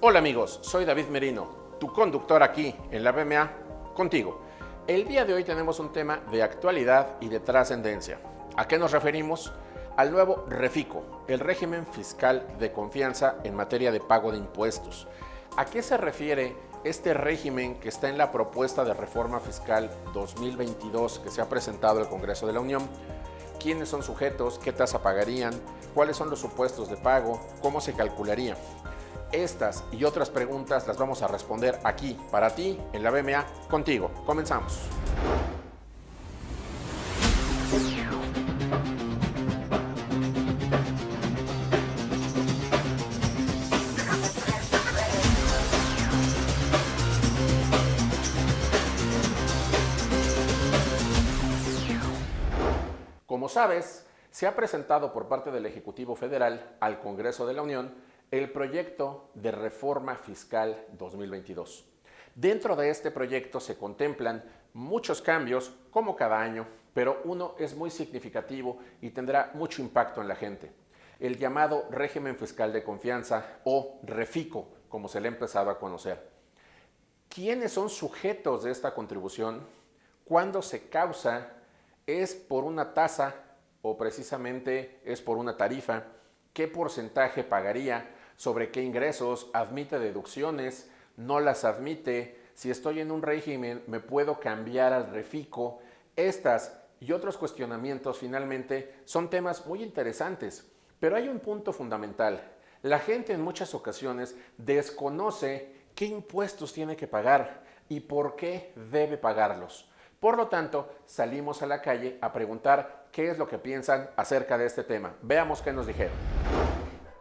Hola amigos, soy David Merino, tu conductor aquí en la BMA, contigo. El día de hoy tenemos un tema de actualidad y de trascendencia. ¿A qué nos referimos? Al nuevo REFICO, el régimen fiscal de confianza en materia de pago de impuestos. ¿A qué se refiere este régimen que está en la propuesta de reforma fiscal 2022 que se ha presentado al Congreso de la Unión? ¿Quiénes son sujetos? ¿Qué tasa pagarían? ¿Cuáles son los supuestos de pago? ¿Cómo se calcularía? Estas y otras preguntas las vamos a responder aquí, para ti, en la BMA, contigo. Comenzamos. Como sabes, se ha presentado por parte del Ejecutivo Federal al Congreso de la Unión el proyecto de reforma fiscal 2022. Dentro de este proyecto se contemplan muchos cambios, como cada año, pero uno es muy significativo y tendrá mucho impacto en la gente. El llamado régimen fiscal de confianza o REFICO, como se le ha empezado a conocer. ¿Quiénes son sujetos de esta contribución? ¿Cuándo se causa? ¿Es por una tasa o precisamente es por una tarifa? ¿Qué porcentaje pagaría? ¿Sobre qué ingresos? ¿Admite deducciones? ¿No las admite? Si estoy en un régimen, ¿me puedo cambiar al REFICO? Estas y otros cuestionamientos finalmente son temas muy interesantes, pero hay un punto fundamental. La gente en muchas ocasiones desconoce qué impuestos tiene que pagar y por qué debe pagarlos. Por lo tanto, salimos a la calle a preguntar qué es lo que piensan acerca de este tema. Veamos qué nos dijeron.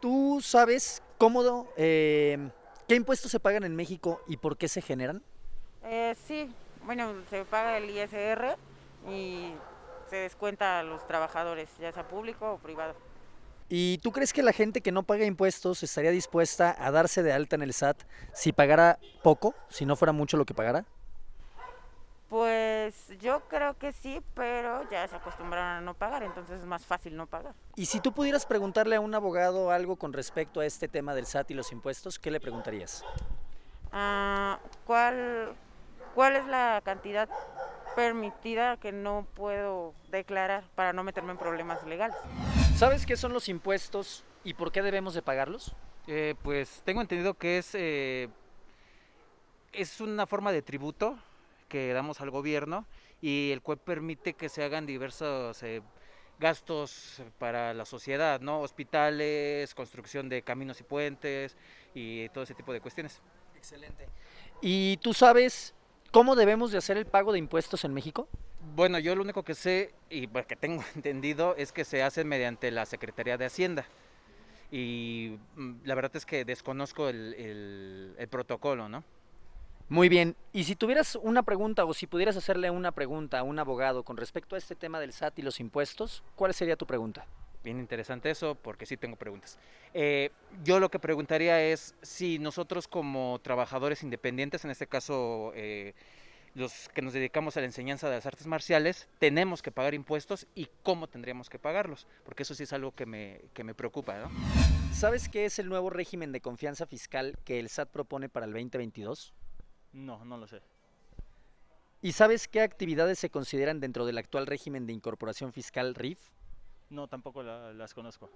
¿Tú sabes cómo, qué impuestos se pagan en México y por qué se generan? Sí, bueno, se paga el ISR y se descuenta a los trabajadores, ya sea público o privado. ¿Y tú crees que la gente que no paga impuestos estaría dispuesta a darse de alta en el SAT si pagara poco, si no fuera mucho lo que pagara? Pues yo creo que sí, pero ya se acostumbraron a no pagar, entonces es más fácil no pagar. Y si tú pudieras preguntarle a un abogado algo con respecto a este tema del SAT y los impuestos, ¿qué le preguntarías? Ah, ¿cuál es la cantidad permitida que no puedo declarar para no meterme en problemas legales? ¿Sabes qué son los impuestos y por qué debemos de pagarlos? Pues tengo entendido que es una forma de tributo que damos al gobierno y el cual permite que se hagan diversos gastos para la sociedad, ¿no? Hospitales, construcción de caminos y puentes y todo ese tipo de cuestiones. Excelente. ¿Y tú sabes cómo debemos de hacer el pago de impuestos en México? Bueno, yo lo único que sé y pues, que tengo entendido es que se hace mediante la Secretaría de Hacienda. Y la verdad es que desconozco el protocolo, ¿no? Muy bien, y si tuvieras una pregunta o si pudieras hacerle una pregunta a un abogado con respecto a este tema del SAT y los impuestos, ¿cuál sería tu pregunta? Bien interesante eso, porque sí tengo preguntas. Yo lo que preguntaría es si nosotros como trabajadores independientes, en este caso los que nos dedicamos a la enseñanza de las artes marciales, tenemos que pagar impuestos y cómo tendríamos que pagarlos, porque eso sí es algo que me preocupa, ¿no? ¿Sabes qué es el nuevo régimen de confianza fiscal que el SAT propone para el 2022? No, no lo sé. ¿Y sabes qué actividades se consideran dentro del actual régimen de incorporación fiscal RIF? No, tampoco las conozco.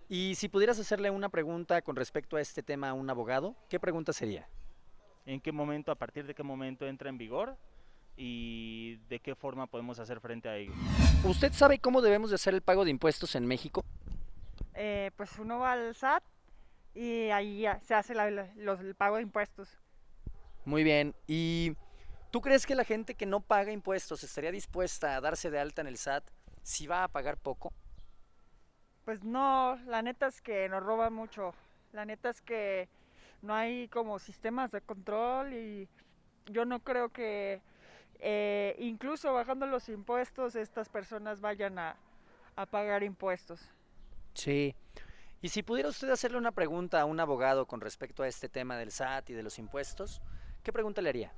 Y si pudieras hacerle una pregunta con respecto a este tema a un abogado, ¿qué pregunta sería? ¿En qué momento, a partir de qué momento entra en vigor y de qué forma podemos hacer frente a ello? ¿Usted sabe cómo debemos de hacer el pago de impuestos en México? Pues uno va al SAT y ahí ya se hace el pago de impuestos. Muy bien, ¿y tú crees que la gente que no paga impuestos estaría dispuesta a darse de alta en el SAT si va a pagar poco? Pues no, la neta es que nos roban mucho. La neta es que no hay como sistemas de control y yo no creo que incluso bajando los impuestos estas personas vayan a pagar impuestos. Sí. Y si pudiera usted hacerle una pregunta a un abogado con respecto a este tema del SAT y de los impuestos, ¿qué pregunta le haría?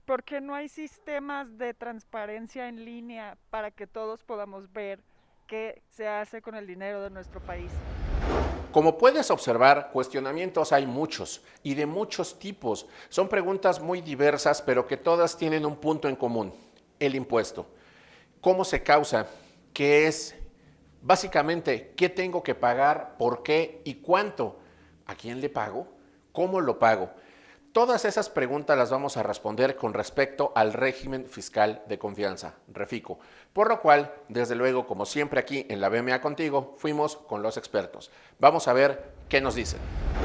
¿Por qué no hay sistemas de transparencia en línea para que todos podamos ver qué se hace con el dinero de nuestro país? Como puedes observar, cuestionamientos hay muchos y de muchos tipos. Son preguntas muy diversas, pero que todas tienen un punto en común: el impuesto. ¿Cómo se causa? ¿Qué es? Básicamente, ¿qué tengo que pagar? ¿Por qué? ¿Y cuánto? ¿A quién le pago? ¿Cómo lo pago? Todas esas preguntas las vamos a responder con respecto al régimen fiscal de confianza, REFICO, por lo cual, desde luego, como siempre aquí en la BMA Contigo, fuimos con los expertos. Vamos a ver qué nos dicen.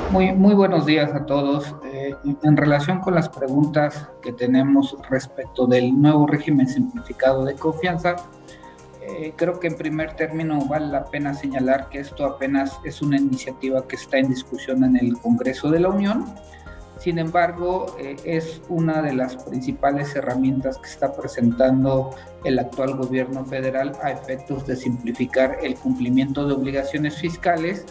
Muy buenos días a todos. En relación con las preguntas que tenemos respecto del nuevo régimen simplificado de confianza, creo que en primer término vale la pena señalar que esto apenas es una iniciativa que está en discusión en el Congreso de la Unión. Sin embargo, es una de las principales herramientas que está presentando el actual gobierno federal a efectos de simplificar el cumplimiento de obligaciones fiscales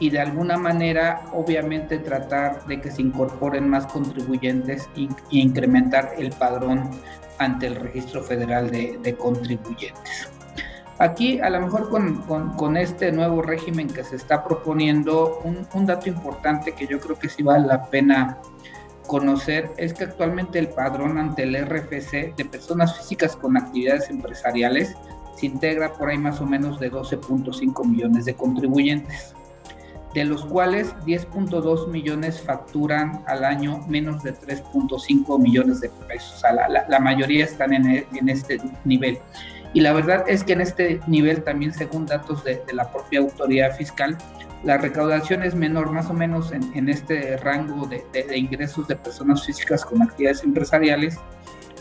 y de alguna manera, obviamente, tratar de que se incorporen más contribuyentes e incrementar el padrón ante el Registro Federal de Contribuyentes. Aquí, a lo mejor con este nuevo régimen que se está proponiendo, un dato importante que yo creo que sí vale la pena conocer es que actualmente el padrón ante el RFC de personas físicas con actividades empresariales se integra por ahí más o menos de 12.5 millones de contribuyentes, de los cuales 10.2 millones facturan al año menos de 3.5 millones de pesos. O sea, la mayoría están en este nivel. Y la verdad es que en este nivel también, según datos de la propia autoridad fiscal, la recaudación es menor, más o menos en este rango de ingresos de personas físicas con actividades empresariales.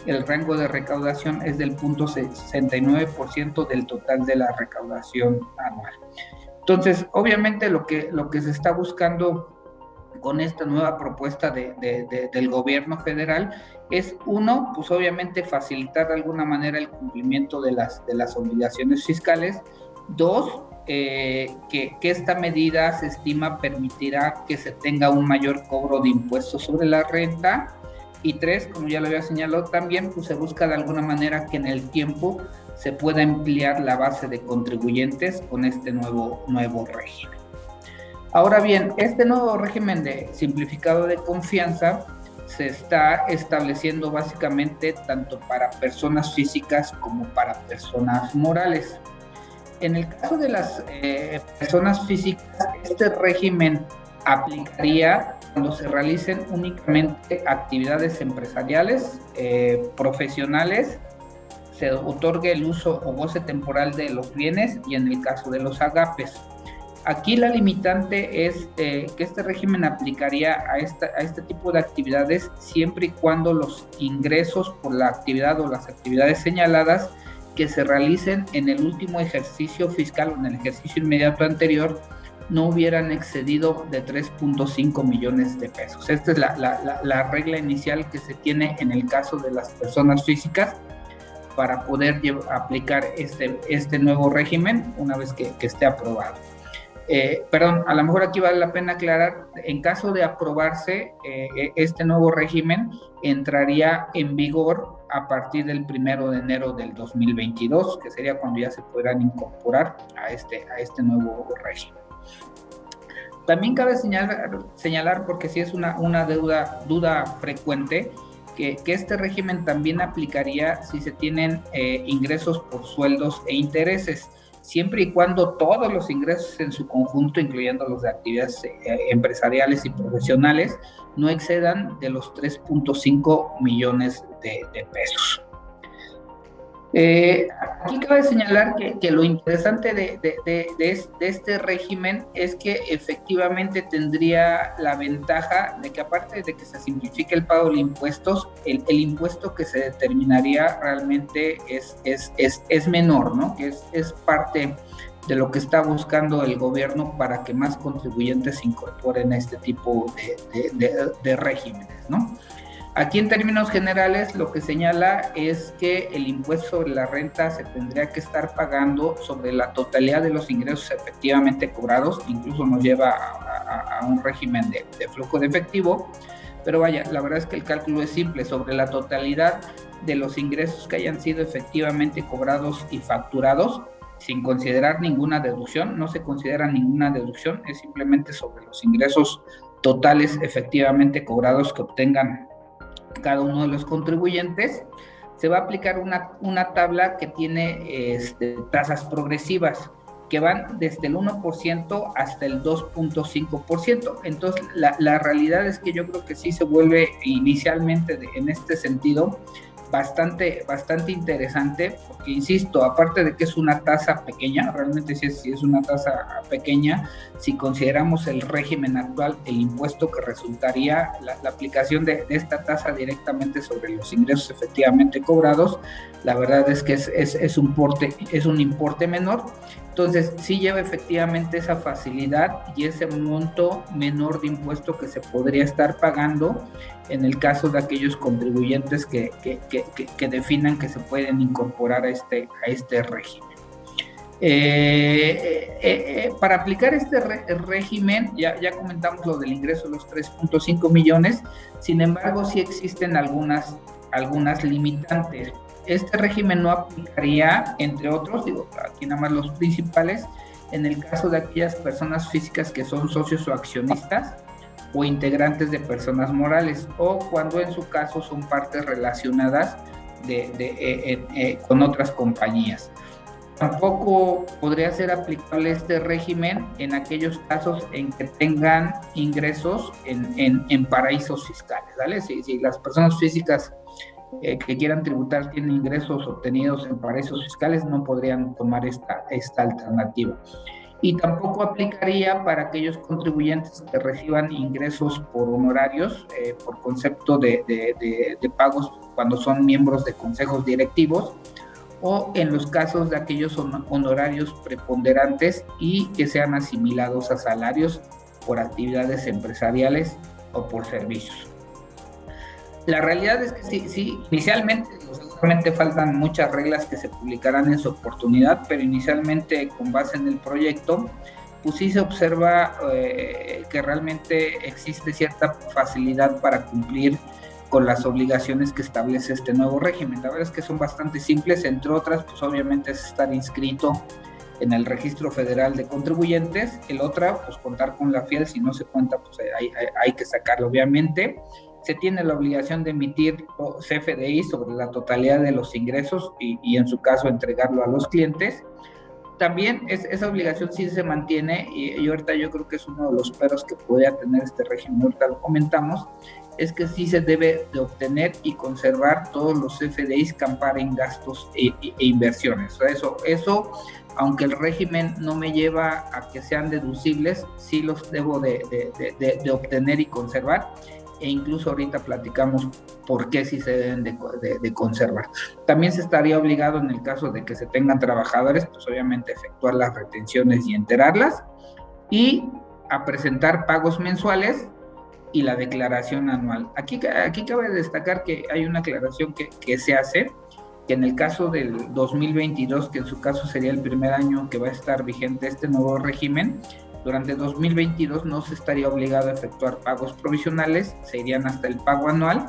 El rango de recaudación es del 0.69% del total de la recaudación anual. Entonces, obviamente lo que se está buscando con esta nueva propuesta del gobierno federal es, uno, pues obviamente facilitar de alguna manera el cumplimiento de las obligaciones fiscales. Dos, que esta medida se estima permitirá que se tenga un mayor cobro de impuestos sobre la renta. Y tres, como ya lo había señalado también, pues se busca de alguna manera que en el tiempo se pueda ampliar la base de contribuyentes con este nuevo régimen. Ahora bien, este nuevo régimen simplificado de confianza se está estableciendo básicamente tanto para personas físicas como para personas morales. En el caso de las personas físicas, este régimen aplicaría cuando se realicen únicamente actividades empresariales, profesionales, se otorgue el uso o goce temporal de los bienes y en el caso de los agapes. Aquí la limitante es que este régimen aplicaría a este tipo de actividades siempre y cuando los ingresos por la actividad o las actividades señaladas que se realicen en el último ejercicio fiscal o en el ejercicio inmediato anterior no hubieran excedido de 3.5 millones de pesos. Esta es la regla inicial que se tiene en el caso de las personas físicas para poder aplicar este nuevo régimen una vez que esté aprobado. A lo mejor aquí vale la pena aclarar, en caso de aprobarse este nuevo régimen, entraría en vigor a partir del 1 de enero del 2022, que sería cuando ya se podrán incorporar a este nuevo régimen. También cabe señalar, porque sí es una duda frecuente, que este régimen también aplicaría si se tienen ingresos por sueldos e intereses, siempre y cuando todos los ingresos en su conjunto, incluyendo los de actividades empresariales y profesionales, no excedan de los 3.5 millones de pesos. Aquí cabe señalar que lo interesante de este régimen es que efectivamente tendría la ventaja de que, aparte de que se simplifique el pago de impuestos, el impuesto que se determinaría realmente es menor, ¿no? Que es parte de lo que está buscando el gobierno para que más contribuyentes se incorporen a este tipo de regímenes, ¿no? Aquí, en términos generales, lo que señala es que el impuesto sobre la renta se tendría que estar pagando sobre la totalidad de los ingresos efectivamente cobrados, incluso nos lleva a un régimen de flujo de efectivo, pero vaya, la verdad es que el cálculo es simple, sobre la totalidad de los ingresos que hayan sido efectivamente cobrados y facturados, sin considerar ninguna deducción, no se considera ninguna deducción, es simplemente sobre los ingresos totales efectivamente cobrados que obtengan cada uno de los contribuyentes. Se va a aplicar una tabla que tiene tasas progresivas que van desde el 1% hasta el 2.5%. Entonces, la realidad es que yo creo que sí se vuelve inicialmente en este sentido bastante interesante, porque insisto, aparte de que es una tasa pequeña, realmente sí es una tasa pequeña, si consideramos el régimen actual, el impuesto que resultaría la aplicación de esta tasa directamente sobre los ingresos efectivamente cobrados, la verdad es que es un importe menor. Entonces, sí lleva efectivamente esa facilidad y ese monto menor de impuesto que se podría estar pagando en el caso de aquellos contribuyentes que definan que se pueden incorporar a este régimen. Para aplicar este régimen, ya comentamos lo del ingreso de los 3.5 millones, sin embargo, sí existen algunas limitantes. Este régimen no aplicaría, entre otros, aquí nada más los principales, en el caso de aquellas personas físicas que son socios o accionistas o integrantes de personas morales, o cuando en su caso son partes relacionadas con otras compañías. Tampoco podría ser aplicable este régimen en aquellos casos en que tengan ingresos en paraísos fiscales, ¿vale? Si las personas físicas que quieran tributar tienen ingresos obtenidos en paraísos fiscales, no podrían tomar esta alternativa. Y tampoco aplicaría para aquellos contribuyentes que reciban ingresos por honorarios, por concepto de pagos cuando son miembros de consejos directivos, o en los casos de aquellos honorarios preponderantes y que sean asimilados a salarios por actividades empresariales o por servicios. La realidad es que sí, inicialmente, seguramente faltan muchas reglas que se publicarán en su oportunidad, pero inicialmente, con base en el proyecto, pues sí se observa que realmente existe cierta facilidad para cumplir con las obligaciones que establece este nuevo régimen. La verdad es que son bastante simples, entre otras, pues obviamente es estar inscrito en el Registro Federal de Contribuyentes. El otra, pues contar con la FIEL. Si no se cuenta, pues hay que sacarlo, obviamente. Se tiene la obligación de emitir CFDI sobre la totalidad de los ingresos y en su caso entregarlo a los clientes. También esa obligación sí se mantiene y ahorita yo creo que es uno de los peros que podría tener este régimen, ahorita lo comentamos, es que sí se debe de obtener y conservar todos los CFDIs que amparen gastos e inversiones. O sea, eso, aunque el régimen no me lleva a que sean deducibles, sí los debo de obtener y conservar. E incluso ahorita platicamos por qué sí se deben de conservar. También se estaría obligado, en el caso de que se tengan trabajadores, pues obviamente efectuar las retenciones y enterarlas, y a presentar pagos mensuales y la declaración anual. Aquí cabe destacar que hay una aclaración que se hace, que en el caso del 2022, que en su caso sería el primer año que va a estar vigente este nuevo régimen, durante 2022 no se estaría obligado a efectuar pagos provisionales, se irían hasta el pago anual,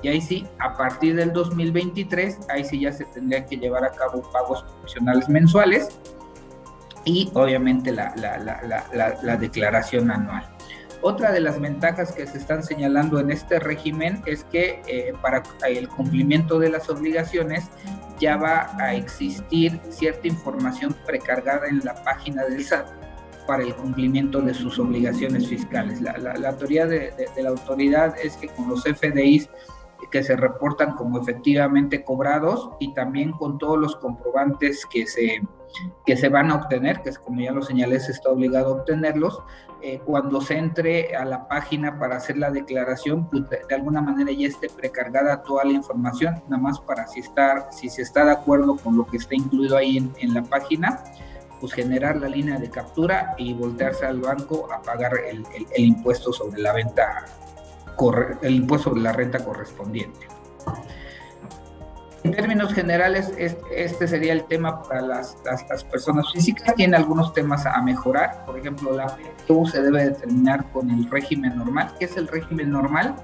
y ahí sí, a partir del 2023, ahí sí ya se tendrían que llevar a cabo pagos provisionales mensuales y obviamente la declaración anual. Otra de las ventajas que se están señalando en este régimen es que para el cumplimiento de las obligaciones ya va a existir cierta información precargada en la página del SAT para el cumplimiento de sus obligaciones fiscales. La teoría de la autoridad es que con los FDIs que se reportan como efectivamente cobrados y también con todos los comprobantes que se van a obtener, que es como ya lo señalé, se está obligado a obtenerlos, cuando se entre a la página para hacer la declaración, pues de alguna manera ya esté precargada toda la información, nada más para si se está de acuerdo con lo que está incluido ahí en la página, pues generar la línea de captura y voltearse al banco a pagar el impuesto sobre la venta, el impuesto sobre la renta correspondiente. En términos generales, este sería el tema para las personas físicas. Tiene algunos temas a mejorar. Por ejemplo, la PTU se debe determinar con el régimen normal. ¿Qué es el régimen normal?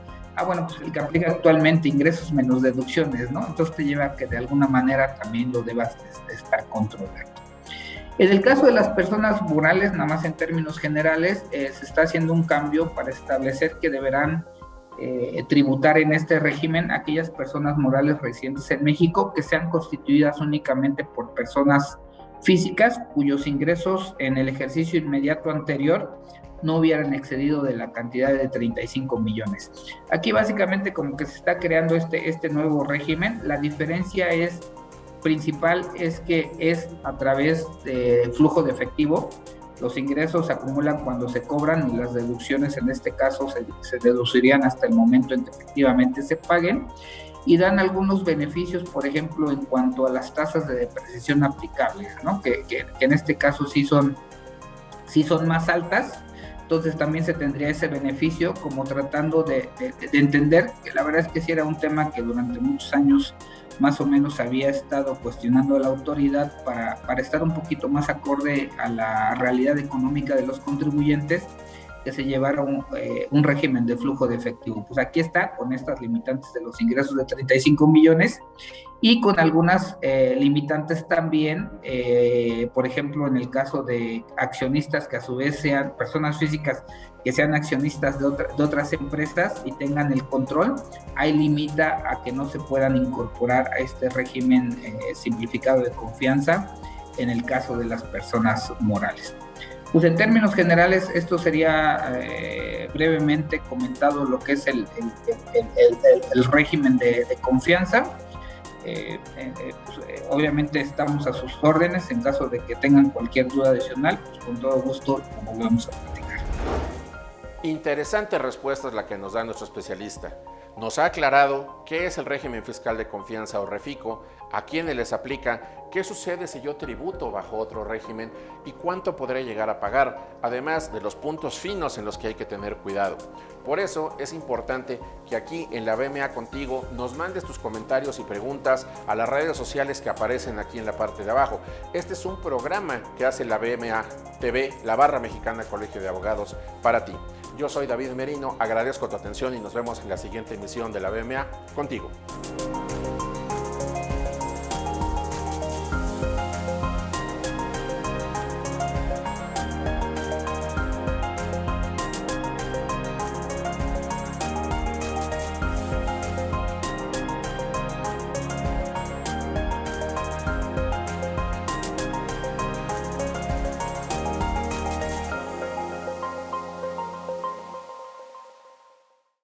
Bueno, pues el que aplica actualmente, ingresos menos deducciones, ¿no? Entonces te lleva a que de alguna manera también lo debas de estar controlando. En el caso de las personas morales, nada más en términos generales, se está haciendo un cambio para establecer que deberán tributar en este régimen aquellas personas morales residentes en México que sean constituidas únicamente por personas físicas cuyos ingresos en el ejercicio inmediato anterior no hubieran excedido de la cantidad de 35 millones. Aquí básicamente como que se está creando este nuevo régimen. La diferencia principal es que es a través de flujo de efectivo. Los ingresos se acumulan cuando se cobran y las deducciones en este caso se deducirían hasta el momento en que efectivamente se paguen, y dan algunos beneficios, por ejemplo, en cuanto a las tasas de depreciación aplicables, ¿no? que en este caso sí son más altas. Entonces también se tendría ese beneficio, como tratando de entender que la verdad es que sí era un tema que durante muchos años más o menos había estado cuestionando a la autoridad para estar un poquito más acorde a la realidad económica de los contribuyentes, que se llevara un régimen de flujo de efectivo. Pues aquí está, con estas limitantes de los ingresos de 35 millones y con algunas limitantes también, por ejemplo, en el caso de accionistas que a su vez sean personas físicas que sean accionistas de otras empresas y tengan el control, ahí limita a que no se puedan incorporar a este régimen simplificado de confianza en el caso de las personas morales. Pues en términos generales, esto sería brevemente comentado lo que es el régimen de confianza. Obviamente estamos a sus órdenes en caso de que tengan cualquier duda adicional, pues con todo gusto lo volvemos a platicar. Interesante respuesta es la que nos da nuestro especialista. Nos ha aclarado qué es el régimen fiscal de confianza o REFICO, a quiénes les aplica, qué sucede si yo tributo bajo otro régimen y cuánto podré llegar a pagar, además de los puntos finos en los que hay que tener cuidado. Por eso es importante que aquí en la BMA Contigo nos mandes tus comentarios y preguntas a las redes sociales que aparecen aquí en la parte de abajo. Este es un programa que hace la BMA TV, la Barra Mexicana Colegio de Abogados, para ti. Yo soy David Merino, agradezco tu atención y nos vemos en la siguiente emisión de la BMA Contigo.